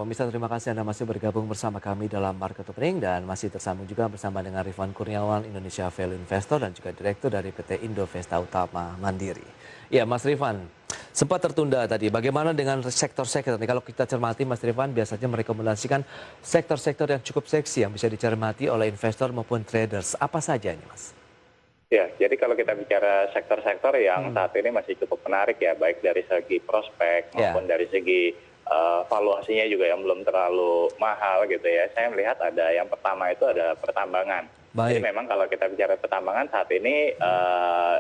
pemirsa terima kasih Anda masih bergabung bersama kami dalam Market Opening dan masih tersambung juga bersama dengan Rifan Kurniawan, Indonesia Value Investor dan juga Direktur dari PT Indovesta Utama Mandiri. Ya Mas Rifan, sempat tertunda tadi. Bagaimana dengan sektor-sektor ini? Kalau kita cermati Mas Rifan biasanya merekomendasikan sektor-sektor yang cukup seksi yang bisa dicermati oleh investor maupun traders. Apa saja ini Mas? Ya, jadi kalau kita bicara sektor-sektor yang saat ini masih cukup menarik ya, baik dari segi prospek maupun dari segi valuasinya juga yang belum terlalu mahal gitu ya. Saya melihat ada yang pertama itu ada pertambangan. Jadi memang kalau kita bicara pertambangan saat ini,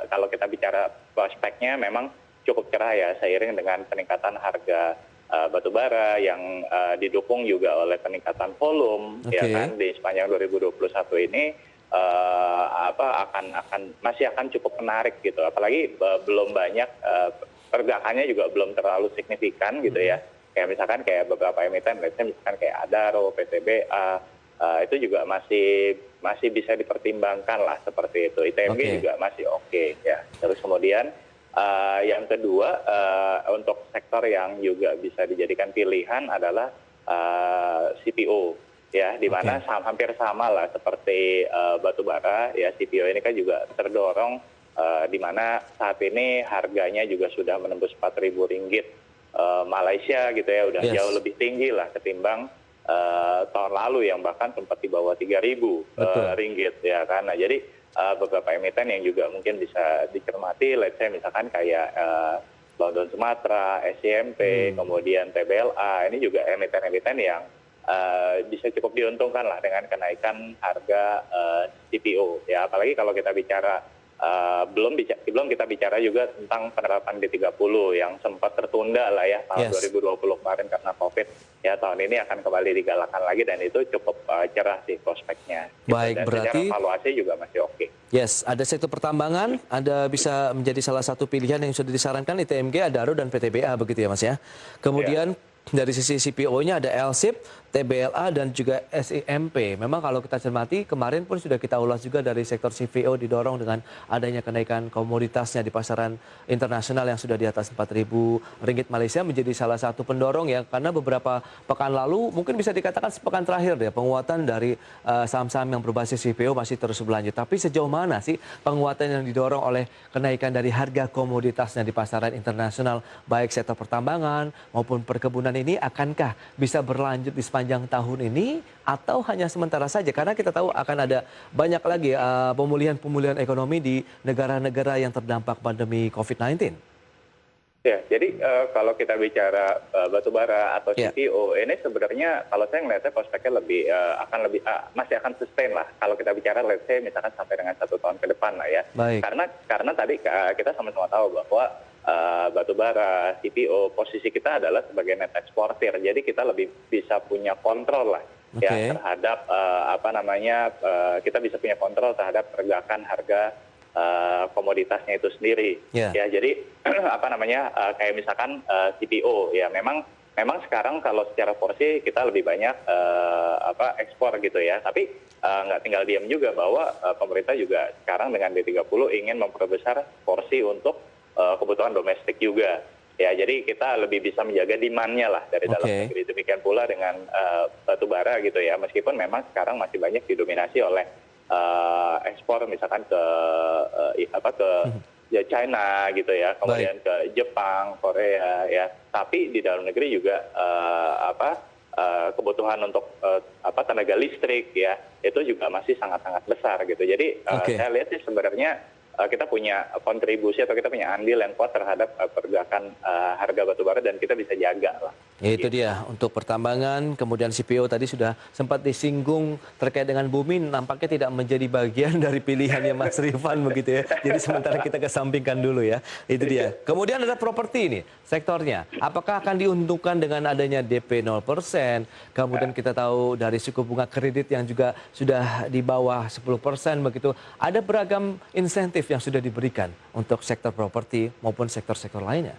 kalau kita bicara prospeknya memang cukup cerah ya, seiring dengan peningkatan harga batu bara yang didukung juga oleh peningkatan volume, ya kan, di sepanjang 2021 ini. Masih akan cukup menarik gitu, apalagi belum banyak pergerakannya juga belum terlalu signifikan gitu ya, kayak misalkan kayak beberapa emiten, misalkan kayak Adaro, PTBA, itu juga masih bisa dipertimbangkan lah seperti itu. ITMG juga masih oke ya. Terus kemudian yang kedua untuk sektor yang juga bisa dijadikan pilihan adalah CPO. Ya, di mana hampir sama lah seperti batu bara, ya CPO ini kan juga terdorong di mana saat ini harganya juga sudah menembus Rp4.000 Malaysia gitu ya, udah jauh lebih tinggi lah ketimbang tahun lalu yang bahkan sempat di bawah Rp3.000 ya kan. Nah, jadi beberapa emiten yang juga mungkin bisa dicermati, let's say misalkan kayak London Sumatra, SCMP, kemudian TBLA, ini juga emiten-emiten yang bisa cukup diuntungkan lah dengan kenaikan harga CPO ya, apalagi kalau kita bicara belum kita bicara juga tentang penerapan D30 yang sempat tertunda lah ya tahun 2020 kemarin karena COVID ya, tahun ini akan kembali digalakkan lagi dan itu cukup cerah sih prospeknya. Baik, dan berarti secara valuasi juga masih oke. Yes, ada sektor pertambangan, Anda bisa menjadi salah satu pilihan yang sudah disarankan ITMG, Adaro dan PTBA begitu ya Mas ya. Kemudian dari sisi CPO-nya ada LSIP, TBLA dan juga SIMP. Memang kalau kita cermati kemarin pun sudah kita ulas juga dari sektor CPO didorong dengan adanya kenaikan komoditasnya di pasaran internasional yang sudah di atas Rp4.000 Malaysia menjadi salah satu pendorong ya, karena beberapa pekan lalu mungkin bisa dikatakan sepekan terakhir deh penguatan dari saham-saham yang berbasis CPO masih terus berlanjut. Tapi sejauh mana sih penguatan yang didorong oleh kenaikan dari harga komoditasnya di pasaran internasional baik sektor pertambangan maupun perkebunan ini, akankah bisa berlanjut di sepanjang tahun ini atau hanya sementara saja? Karena kita tahu akan ada banyak lagi pemulihan-pemulihan ekonomi di negara-negara yang terdampak pandemi COVID-19. Ya, jadi kalau kita bicara batubara atau CPO, ini sebenarnya kalau saya melihatnya prospeknya masih akan sustain lah. Kalau kita bicara let's say misalkan sampai dengan 1 tahun ke depan lah ya. Karena tadi kita sama-sama tahu bahwa batubara, CPO, posisi kita adalah sebagai net eksportir. Jadi kita lebih bisa punya kontrol lah ya terhadap kita bisa punya kontrol terhadap pergerakan harga komoditasnya itu sendiri. Ya, jadi kayak misalkan CPO ya, memang sekarang kalau secara porsi kita lebih banyak ekspor gitu ya. Tapi nggak tinggal diam juga bahwa pemerintah juga sekarang dengan D30 ingin memperbesar porsi untuk kebutuhan domestik juga. Ya, jadi kita lebih bisa menjaga demand-nya lah dari dalam negeri. Demikian pula dengan batu bara gitu ya. Meskipun memang sekarang masih banyak didominasi oleh ekspor misalkan ke China gitu ya, kemudian ke Jepang, Korea ya. Tapi di dalam negeri juga kebutuhan untuk tenaga listrik ya, itu juga masih sangat-sangat besar gitu. Jadi saya lihat sih sebenarnya kita punya kontribusi atau kita punya andil yang kuat terhadap pergerakan harga batubara dan kita bisa jaga lah. Itu dia untuk pertambangan, kemudian CPO tadi sudah sempat disinggung terkait dengan bumi, nampaknya tidak menjadi bagian dari pilihannya Mas Rifan begitu ya. Jadi sementara kita kesampingkan dulu ya. Itu dia. Kemudian ada properti ini, sektornya. Apakah akan diuntungkan dengan adanya DP 0%? Kemudian kita tahu dari suku bunga kredit yang juga sudah di bawah 10% begitu. Ada beragam insentif yang sudah diberikan untuk sektor properti maupun sektor-sektor lainnya.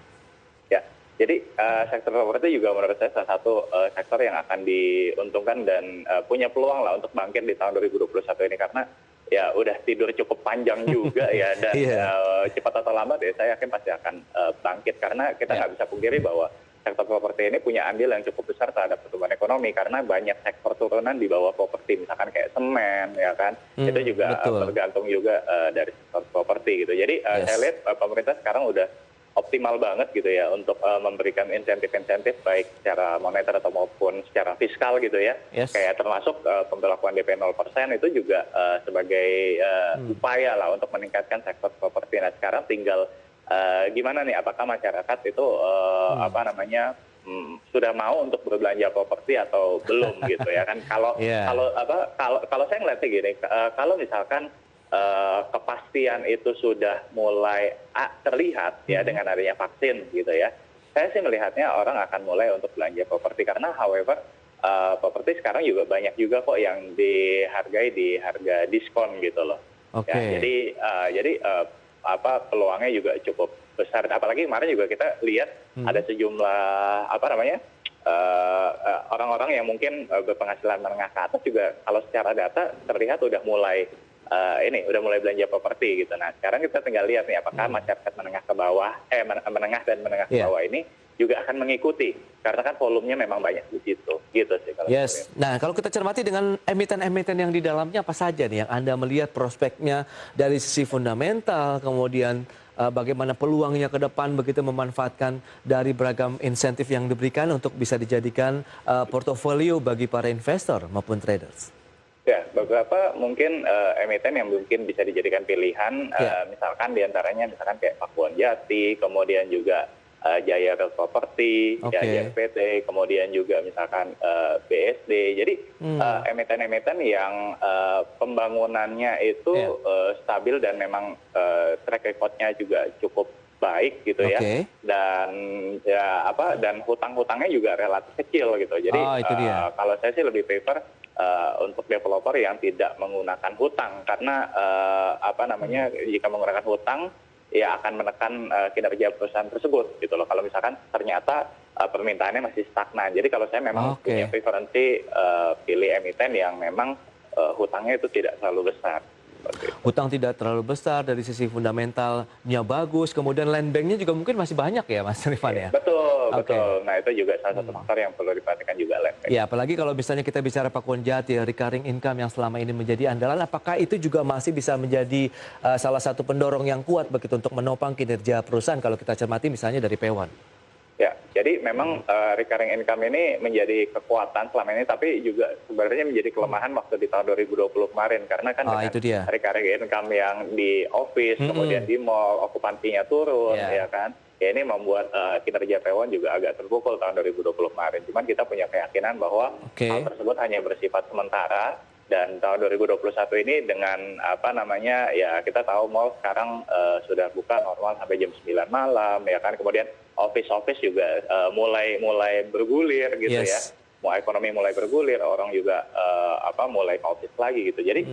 Ya, jadi sektor properti juga menurut saya salah satu sektor yang akan diuntungkan dan punya peluang lah untuk bangkit di tahun 2021 ini, karena ya udah tidur cukup panjang juga ya, dan cepat atau lambat ya saya yakin pasti akan bangkit, karena kita nggak bisa pungkiri bahwa sektor properti ini punya andil yang cukup besar terhadap pertumbuhan ekonomi karena banyak sektor turunan di bawah properti, misalkan kayak semen, ya kan, itu juga bergantung juga dari sektor properti gitu. Jadi saya lihat pemerintah sekarang udah optimal banget gitu ya untuk memberikan insentif-insentif baik secara moneter atau maupun secara fiskal gitu ya. Kayak termasuk pemberlakuan DP 0% itu juga sebagai upaya lah untuk meningkatkan sektor properti. Nah sekarang tinggal gimana nih, apakah masyarakat itu sudah mau untuk berbelanja properti atau belum gitu ya kan? Kalau saya ngeliatnya gini, kalau misalkan kepastian itu sudah mulai terlihat ya dengan adanya vaksin gitu ya, saya sih melihatnya orang akan mulai untuk belanja properti karena however properti sekarang juga banyak juga kok yang dihargai di harga diskon gitu loh. Ya, jadi peluangnya juga cukup besar. Apalagi kemarin juga kita lihat ada sejumlah orang-orang yang mungkin berpenghasilan menengah ke atas juga kalau secara data terlihat udah mulai belanja properti gitu. Nah sekarang kita tinggal lihat nih apakah masyarakat menengah ke bawah, menengah dan menengah ke bawah ini juga akan mengikuti karena kan volumenya memang banyak di situ gitu sih kalau Nah kalau kita cermati dengan emiten-emiten yang di dalamnya apa saja nih yang Anda melihat prospeknya dari sisi fundamental, kemudian bagaimana peluangnya ke depan begitu memanfaatkan dari beragam insentif yang diberikan untuk bisa dijadikan portofolio bagi para investor maupun traders. Ya, beberapa mungkin emiten yang mungkin bisa dijadikan pilihan, misalkan diantaranya misalkan kayak Pakuan Jati, kemudian juga Jaya Real Property, JPT, kemudian juga misalkan BSD. Jadi emiten-emiten yang pembangunannya itu stabil dan memang track record-nya juga cukup baik gitu ya. Dan hutang-hutangnya juga relatif kecil gitu. Jadi kalau saya sih lebih prefer untuk developer yang tidak menggunakan hutang karena jika menggunakan hutang ya akan menekan kinerja perusahaan tersebut gitu loh. Kalau misalkan ternyata permintaannya masih stagnan. Jadi kalau saya memang punya preferensi pilih emiten yang memang hutangnya itu tidak terlalu besar. Hutang tidak terlalu besar, dari sisi fundamentalnya bagus, kemudian land bank-nya juga mungkin masih banyak ya Mas Rifan ya? Betul. Nah itu juga salah satu faktor yang perlu diperhatikan juga land bank. Ya apalagi kalau misalnya kita bicara Pakuan Jati, recurring income yang selama ini menjadi andalan, apakah itu juga masih bisa menjadi salah satu pendorong yang kuat begitu untuk menopang kinerja perusahaan kalau kita cermati misalnya dari P1? Ya, jadi memang recurring income ini menjadi kekuatan selama ini, tapi juga sebenarnya menjadi kelemahan waktu di tahun 2020 kemarin. Karena kan dengan recurring income yang di office, kemudian di mall, okupansinya turun, ya kan. Ya ini membuat kinerja P1 juga agak terpukul tahun 2020 kemarin. Cuman kita punya keyakinan bahwa hal tersebut hanya bersifat sementara. Dan tahun 2021 ini dengan ya kita tahu mall sekarang sudah buka normal sampai jam 9 malam ya kan, kemudian office juga mulai bergulir gitu ya, ekonomi mulai bergulir, orang juga mulai ke office lagi gitu. Jadi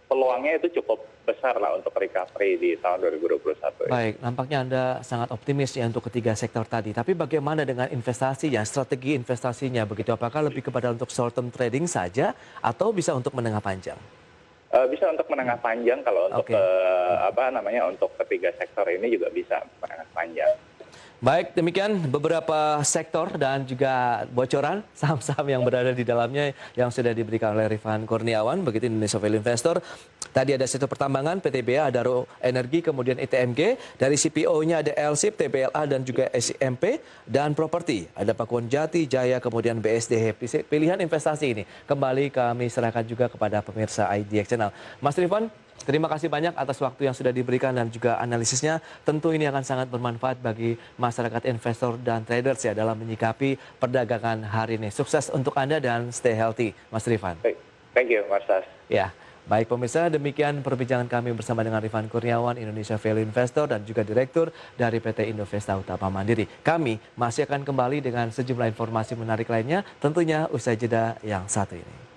peluangnya itu cukup besar lah untuk recovery di tahun 2021. Baik, nampaknya Anda sangat optimis ya untuk ketiga sektor tadi. Tapi bagaimana dengan investasinya, strategi investasinya begitu? Apakah lebih kepada untuk short term trading saja atau bisa untuk menengah panjang? Bisa untuk menengah panjang, kalau untuk untuk ketiga sektor ini juga bisa menengah panjang. Baik, demikian beberapa sektor dan juga bocoran saham-saham yang berada di dalamnya yang sudah diberikan oleh Rifan Kurniawan, begitu Indonesia Value Investor. Tadi ada sektor pertambangan, PTBA, Adaro Energi, kemudian ITMG. Dari CPO-nya ada LSIP, TBLA, dan juga SMP. Dan properti, ada Pakuan Jati, Jaya, kemudian BSD. Pilihan investasi ini kembali kami serahkan juga kepada pemirsa IDX Channel. Mas Rifan, terima kasih banyak atas waktu yang sudah diberikan dan juga analisisnya. Tentu ini akan sangat bermanfaat bagi masyarakat investor dan traders ya dalam menyikapi perdagangan hari ini. Sukses untuk Anda dan stay healthy, Mas Rifan. Thank you, Mas Sas. Ya, baik pemirsa, demikian perbincangan kami bersama dengan Rifan Kurniawan, Indonesia Value Investor dan juga Direktur dari PT Indovesta Utama Mandiri. Kami masih akan kembali dengan sejumlah informasi menarik lainnya, tentunya usai jeda yang satu ini.